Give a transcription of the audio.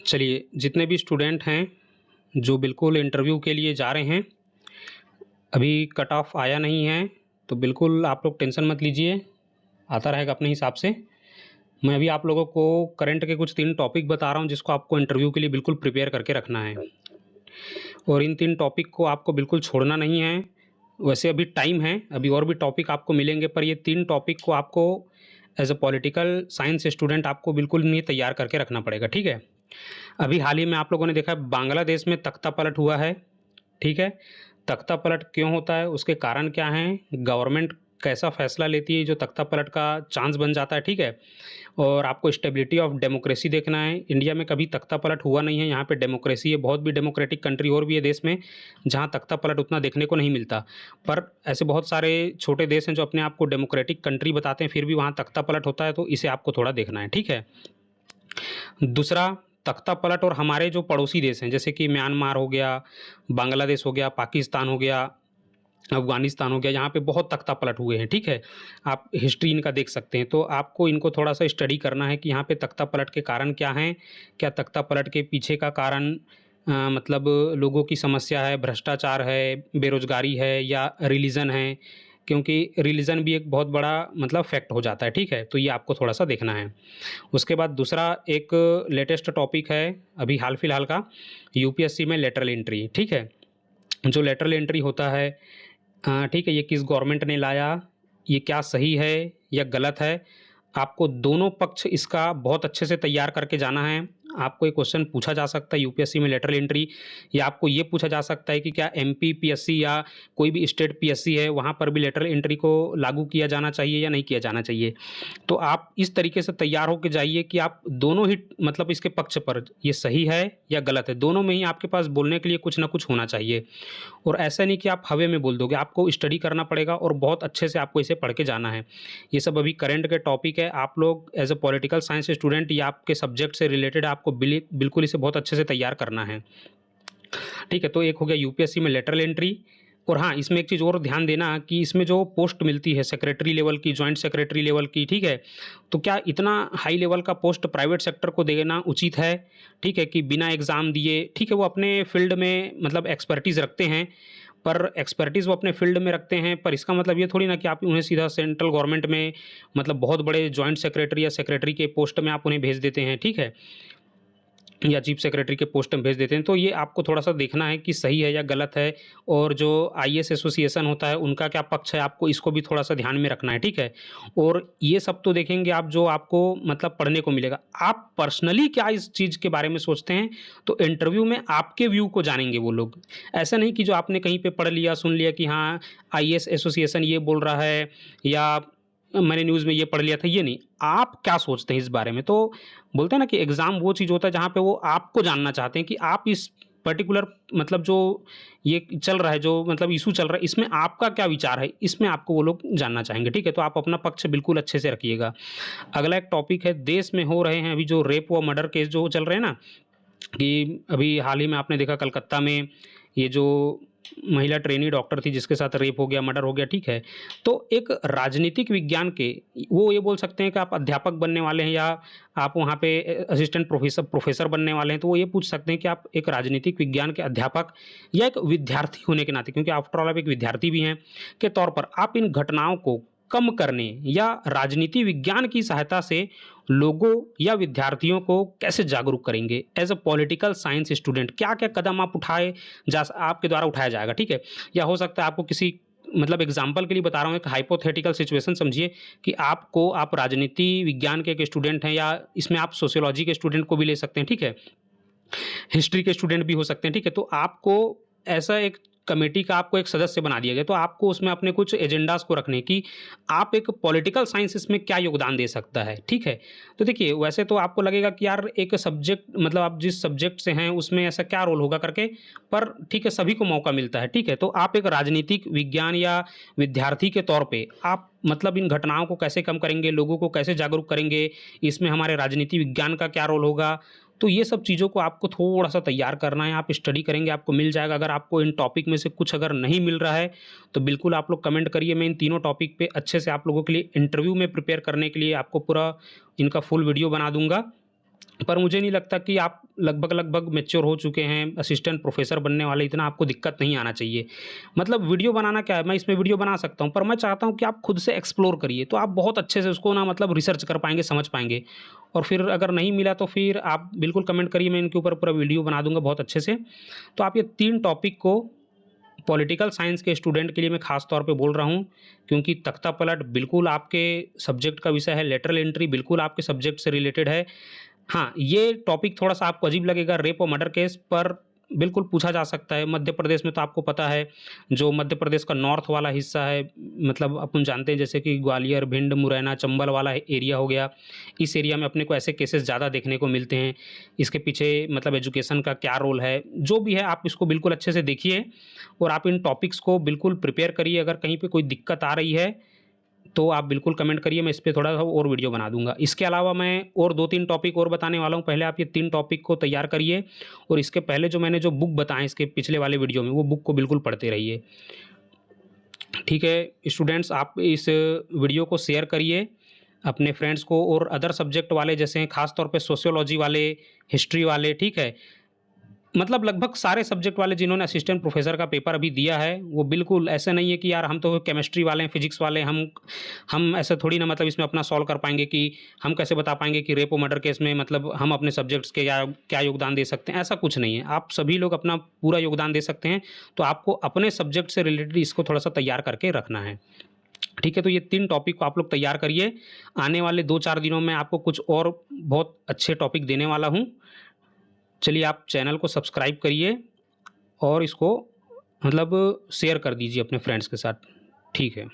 चलिए, जितने भी स्टूडेंट हैं, जो बिल्कुल इंटरव्यू के लिए जा रहे हैं, अभी कट ऑफ आया नहीं है, तो बिल्कुल आप लोग टेंशन मत लीजिए, आता रहेगा अपने हिसाब से। मैं अभी आप लोगों को करंट के कुछ 3 टॉपिक बता रहा हूँ, जिसको आपको इंटरव्यू के लिए बिल्कुल प्रिपेयर करके रखना है। और इन 3 टॉपिक को आपको बिल्कुल छोड़ना नहीं है। वैसे अभी टाइम है, अभी और भी टॉपिक आपको मिलेंगे, पर ये 3 टॉपिक को आपको as a political science student आपको बिल्कुल इन्हें तैयार करके रखना पड़ेगा, ठीक है? अभी हाल ही में आप लोगों ने देखा है बांग्लादेश में तख्ता पलट हुआ है, ठीक है? तख्ता पलट क्यों होता है, उसके कारण क्या हैं, गवर्नमेंट कैसा फ़ैसला लेती है जो तख्ता पलट का चांस बन जाता है, ठीक है? और आपको स्टेबिलिटी ऑफ डेमोक्रेसी देखना है। इंडिया में कभी तख्ता पलट हुआ नहीं है, यहाँ पे डेमोक्रेसी है, बहुत भी डेमोक्रेटिक कंट्री और भी है देश में, जहाँ तख्ता पलट उतना देखने को नहीं मिलता। पर ऐसे बहुत सारे छोटे देश हैं जो अपने आप को डेमोक्रेटिक कंट्री बताते हैं, फिर भी वहाँ तख्ता पलट होता है, तो इसे आपको थोड़ा देखना है, ठीक है? दूसरा, तख्ता पलट और हमारे जो पड़ोसी देश हैं, जैसे कि म्यांमार हो गया, बांग्लादेश हो गया, पाकिस्तान हो गया, अफ़गानिस्तान हो गया, यहाँ पे बहुत तख्ता पलट हुए हैं, ठीक है? आप हिस्ट्री इनका देख सकते हैं, तो आपको इनको थोड़ा-सा स्टडी करना है कि यहाँ पे तख्ता पलट के कारण क्या हैं? क्या तख्ता पलट के पीछे का कारण मतलब लोगों की समस्या है, भ्रष्टाचार है, बेरोज़गारी है या रिलीजन है? क्योंकि रिलीजन भी एक बहुत बड़ा मतलब फैक्ट हो जाता है, ठीक है? तो ये आपको थोड़ा-सा देखना है। उसके बाद दूसरा एक लेटेस्ट टॉपिक है, अभी हाल-फिलहाल का, यूपीएससी में लेटरल एंट्री, ठीक है? जो लेटरल एंट्री होता है ठीक है, ये किस गवर्नमेंट ने लाया, ये क्या सही है या गलत है, आपको दोनों पक्ष इसका बहुत अच्छे से तैयार करके जाना है। आपको ये क्वेश्चन पूछा जा सकता है यूपीएससी में लेटरल एंट्री, या आपको ये पूछा जा सकता है कि क्या एमपी पीएससी या कोई भी स्टेट पीएससी है, वहाँ पर भी लेटरल एंट्री को लागू किया जाना चाहिए या नहीं किया जाना चाहिए। तो आप इस तरीके से तैयार होके जाइए कि आप दोनों ही मतलब इसके पक्ष पर, ये सही है या गलत है, दोनों में ही आपके पास बोलने के लिए कुछ ना कुछ होना चाहिए। और ऐसा नहीं कि आप हवा में बोल दोगे, आपको स्टडी करना पड़ेगा और बहुत अच्छे से आपको इसे पढ़ के जाना है। ये सब अभी करंट के टॉपिक है, आप लोग as a political science student या आपके सब्जेक्ट से रिलेटेड आपको बिल्कुल इसे बहुत अच्छे से तैयार करना है। ठीक है, तो एक हो गया यूपीएससी में लेटरल एंट्री। और हाँ, इसमें एक चीज़ और ध्यान देना कि इसमें जो पोस्ट मिलती है सेक्रेटरी लेवल की, जॉइंट सेक्रेटरी लेवल की, ठीक है? तो क्या इतना हाई लेवल का पोस्ट प्राइवेट सेक्टर को देना उचित है? ठीक है, कि बिना एग्ज़ाम दिए, ठीक है, वो अपने फ़ील्ड में मतलब एक्सपर्टीज़ रखते हैं, पर एक्सपर्टीज़ वो अपने फ़ील्ड में रखते हैं, पर इसका मतलब ये थोड़ी ना कि आप उन्हें सीधा सेंट्रल गवर्नमेंट में मतलब बहुत बड़े जॉइंट सेक्रेटरी या सेक्रेटरी के पोस्ट में आप उन्हें भेज देते हैं, ठीक है? या चीफ सेक्रेटरी के पोस्ट में भेज देते हैं, तो ये आपको थोड़ा-सा देखना है कि सही है या गलत है। और जो आईएएस एसोसिएशन होता है, उनका क्या पक्ष है, आपको इसको भी थोड़ा-सा ध्यान में रखना है, ठीक है? और ये सब तो देखेंगे आप जो आपको मतलब पढ़ने को मिलेगा। आप पर्सनली क्या इस चीज़ के बारे में सोचते हैं, तो इंटरव्यू में आपके व्यू को जानेंगे वो लोग। ऐसा नहीं कि जो आपने कहीं पे पढ़ लिया, सुन लिया कि हाँ, आईएएस एसोसिएशन ये बोल रहा है या मैंने न्यूज़ में ये पढ़ लिया था, ये नहीं। आप क्या सोचते हैं इस बारे में? तो बोलते हैं ना कि एग्ज़ाम वो चीज़ होता है जहाँ पे वो आपको जानना चाहते हैं कि आप इस पर्टिकुलर मतलब जो ये चल रहा है, जो मतलब इश्यू चल रहा है, इसमें आपका क्या विचार है? इसमें आपको वो लोग जानना चाहेंगे, ठीक है? तो आप अपना पक्ष बिल्कुल अच्छे से रखिएगा। अगला एक टॉपिक है, देश में हो रहे हैं अभी जो रेप व मर्डर केस जो चल रहे हैं ना, कि अभी हाल ही में आपने देखा कलकत्ता में ये जो महिला ट्रेनी डॉक्टर थी जिसके साथ रेप हो गया, मर्डर हो गया, ठीक है? तो एक राजनीतिक विज्ञान के वो ये बोल सकते हैं कि आप अध्यापक बनने वाले हैं या आप वहाँ पे असिस्टेंट प्रोफ़ेसर बनने वाले हैं, तो वो ये पूछ सकते हैं कि आप एक राजनीतिक विज्ञान के अध्यापक या एक विद्यार्थी होने के नाते, क्योंकि आफ्टर ऑल आप एक विद्यार्थी भी हैं, के तौर पर आप इन घटनाओं को कम करने या राजनीति विज्ञान की सहायता से लोगों या विद्यार्थियों को कैसे जागरूक करेंगे? As a political science student क्या-क्या कदम आप उठाए जा आपके द्वारा उठाया जाएगा, ठीक है? या हो सकता है आपको किसी मतलब एग्ज़ाम्पल के लिए बता रहा हूँ, एक हाइपोथेटिकल सिचुएशन समझिए कि आप राजनीति विज्ञान के एक स्टूडेंट हैं, या इसमें आप सोशियोलॉजी के स्टूडेंट को भी ले सकते हैं, ठीक है? हिस्ट्री के स्टूडेंट भी हो सकते हैं, ठीक है? तो आपको ऐसा एक कमेटी का आपको एक सदस्य बना दिया गया, तो आपको उसमें अपने कुछ एजेंडाज़ को रखने की, आप एक पॉलिटिकल साइंस इसमें क्या योगदान दे सकता है, ठीक है? तो देखिए, वैसे तो आपको लगेगा कि यार एक सब्जेक्ट मतलब आप जिस सब्जेक्ट से हैं उसमें ऐसा क्या रोल होगा करके, पर ठीक है, सभी को मौका मिलता है, ठीक है? तो आप एक राजनीतिक विज्ञान या विद्यार्थी के तौर पे आप मतलब इन घटनाओं को कैसे कम करेंगे, लोगों को कैसे जागरूक करेंगे, इसमें हमारे राजनीति विज्ञान का क्या रोल होगा, तो ये सब चीज़ों को आपको थोड़ा-सा तैयार करना है, आप स्टडी करेंगे, आपको मिल जाएगा। अगर आपको इन टॉपिक में से कुछ अगर नहीं मिल रहा है, तो बिल्कुल आप लोग कमेंट करिए, मैं इन तीनों टॉपिक पे अच्छे से आप लोगों के लिए इंटरव्यू में प्रिपेयर करने के लिए आपको पूरा इनका फुल वीडियो बना दूँगा। पर मुझे नहीं लगता कि आप लगभग मैच्योर हो चुके हैं, असिस्टेंट प्रोफ़ेसर बनने वाले, इतना आपको दिक्कत नहीं आना चाहिए। मतलब वीडियो बनाना क्या है, मैं इसमें वीडियो बना सकता हूँ, पर मैं चाहता हूँ कि आप खुद से एक्सप्लोर करिए, तो आप बहुत अच्छे से उसको ना मतलब रिसर्च कर पाएँगे, समझ पाएँगे। और फिर अगर नहीं मिला तो फिर आप बिल्कुल कमेंट करिए, मैं इनके ऊपर पूरा वीडियो बना दूँगा बहुत अच्छे से। तो आप ये 3 टॉपिक को पॉलिटिकल साइंस के स्टूडेंट के लिए मैं ख़ास तौर पे बोल रहा हूँ, क्योंकि तख्ता पलट बिल्कुल आपके सब्जेक्ट का विषय है, लेटरल एंट्री बिल्कुल आपके सब्जेक्ट से रिलेटेड है। हाँ, ये टॉपिक थोड़ा-सा आपको अजीब लगेगा, रेप और मर्डर केस पर बिल्कुल पूछा जा सकता है। मध्य प्रदेश में तो आपको पता है, जो मध्य प्रदेश का नॉर्थ वाला हिस्सा है, मतलब अपन जानते हैं जैसे कि ग्वालियर, भिंड, मुरैना, चंबल वाला एरिया हो गया। इस एरिया में अपने को ऐसे केसेस ज़्यादा देखने को मिलते हैं। इसके पीछे मतलब एजुकेशन का क्या रोल है, जो भी है आप इसको बिल्कुल अच्छे से देखिए और आप इन टॉपिक्स को बिल्कुल प्रिपेयर करिए। अगर कहीं पे कोई दिक्कत आ रही है तो आप बिल्कुल कमेंट करिए, मैं इस पे थोड़ा-सा और वीडियो बना दूँगा। इसके अलावा मैं और 2-3 टॉपिक और बताने वाला हूँ, पहले आप ये 3 टॉपिक को तैयार करिए और इसके पहले जो मैंने जो बुक बताएँ इसके पिछले वाले वीडियो में, वो बुक को बिल्कुल पढ़ते रहिए। ठीक है, स्टूडेंट्स आप इस वीडियो को शेयर करिए अपने फ्रेंड्स को और अदर सब्जेक्ट वाले जैसे हैं, ख़ास तौर पे सोशियोलॉजी वाले, हिस्ट्री वाले, ठीक है? मतलब लगभग सारे सब्जेक्ट वाले जिन्होंने असिस्टेंट प्रोफ़ेसर का पेपर अभी दिया है, वो बिल्कुल ऐसा नहीं है कि यार हम तो केमिस्ट्री वाले हैं, फिज़िक्स वाले हैं, हम ऐसा थोड़ी ना मतलब इसमें अपना सॉल्व कर पाएँगे कि हम कैसे बता पाएँगे कि रेप और मर्डर केस में मतलब हम अपने सब्जेक्ट्स के या क्या योगदान दे सकते हैं, ऐसा कुछ नहीं है। आप सभी लोग अपना पूरा योगदान दे सकते हैं, तो आपको अपने सब्जेक्ट से रिलेटेड इसको थोड़ा-सा तैयार करके रखना है। ठीक है, तो ये 3 टॉपिक को आप लोग तैयार करिए। आने वाले 2-4 दिनों में आपको कुछ और बहुत अच्छे टॉपिक देने वाला हूँ। चलिए आप चैनल को सब्सक्राइब करिए और इसको मतलब शेयर कर दीजिए अपने फ्रेंड्स के साथ। ठीक है।